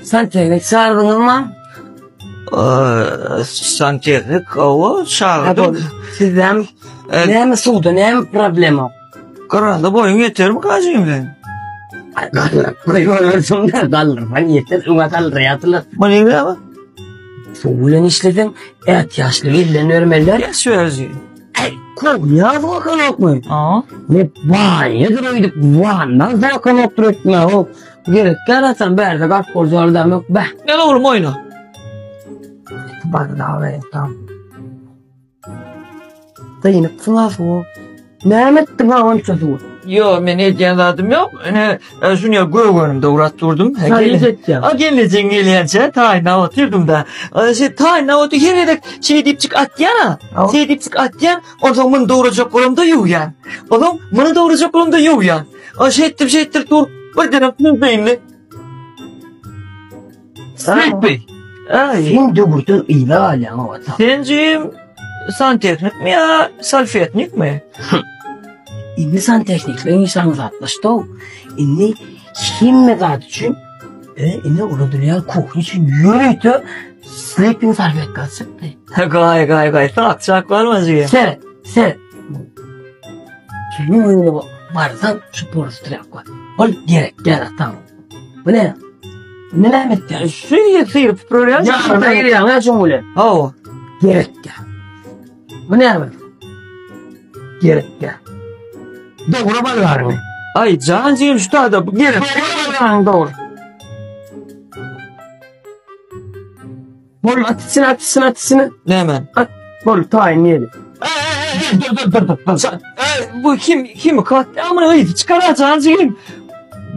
Santex'e çağırdınız mı? Santex'e o çağırdım. Sizden ne mi suda ne mi problemi? Kararda boyun yeter mi kacıyım ben? Kalır. Ben yeter. Ona kalır. Yatılır. Bana ne ama? Soğulan işledin. Et yaşlı illen örmeler. Ya söyleyeceğim. Ya bakan yok mu? Aa. Ne banyodur oydu. Nasıl bakan yoktur etme o. Gerek karatan berde kalk borculardan yok be. Ne olur oyna. Bak daha be tamam. Dayınıp fılas o. Mehmet de bağın çocuğu. Yo ben hediyen adım yok. Ne şunu görünümde uğrattırdım. Sadece Geleceksin geleyince tayına oturdum da. Tayına otur yerine şey dipçik at yana. Şey dipçik at yan. O zaman doğuracak olumda yok yani. O zaman bana doğuracak olumda yok yani. Şey ettir dur. Bir tane beyinle. Seyit Bey. şimdi buradan iyi alem o. Sencim santexnik mi ya salfetnik mi? İnni santexnikle insan zatlaştı o. İnni kim zat için İnni orada dünya kokun için yürüydü. Sleeping sarfet kalsıktı. Gay. Sakçak var mı diye? Sen. Şimdi oyunu varsan spor strak var. Ol gerek tamam. Bu ne? Ne lamet ya? Sıyır program. Ya hayır ya ne için öyle? Ha. Gerek ya. Bu ne abi? Gerek ya. Doğru bal var mı? Ay cancığım şu da bu gerek. Doğru. Bol atısını. Ne hemen? At. Bol tayin yedi. Dur. Bu kim kat? Ama öyle çıkar cancığım.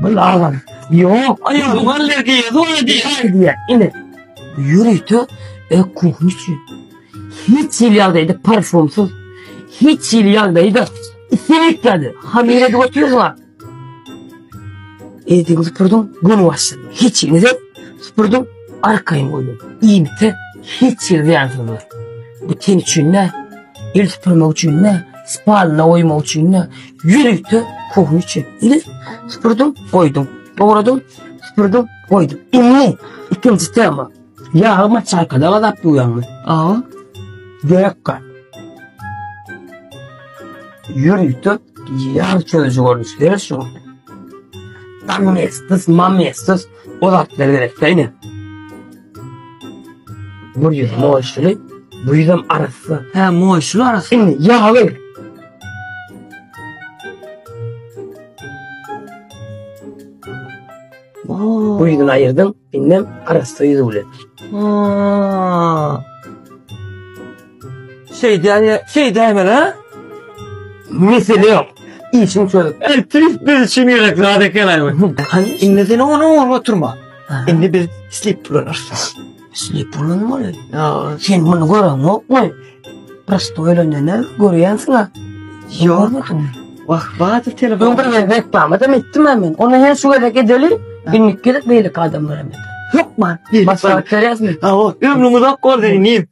Bol ağam. Yok. Ay duvarlar diye doğru diye. Diye. İndi. Yürüydü. Kokmuştu. Hiç ilyaldaydı parfümsüz. Hiç ilyaldaydı. İstemeklerdi. Hamile de oturuyorlar. Evden süpürdüm. Bunu başladım. Hiç iyiydi. Süpürdüm. Arkayım koydum. İyi bitti. Hiç iyiydi yansıdı. Bu ten için ne? El süpürme için ne? Spalına oyma için ne? Yürüydü. Kokun için. İyi. Süpürdüm. Koydum. Doğradım. Süpürdüm. Koydum. İnni. İkinci tema. Yağıma çarkada adapte uyandı. Aa. Gerek var. Yürüydü. Yağ çözücü görmüşler şu. Tam mestis, mamestis. Odakları verekte yine. Bu yüzüm oğuşlu. Bu yüzüm arası. He moşlu arası. Şimdi yağlı. Bu yüzden ayırdım. Bilmem arası yüzü bile. Şey deme ha? Mesele yok. İşin çocuk. Trip bir için gerek zaten kenarım. Hani İnne onu oturma. İnne bir sleep planner. sleep mı öyle? Ya. Sen bunu gören yok mu? Prosto öyle ne görüyorsun ha? Yok. Bak bazı telefon. Ben beklemedim ettim hemen. Onu her şu kadar gidelim. Günlük gelip beylik adamlar hemen. Yok mu? Masraflar yazmıyor. Ha o ömrümü de kor deneyim.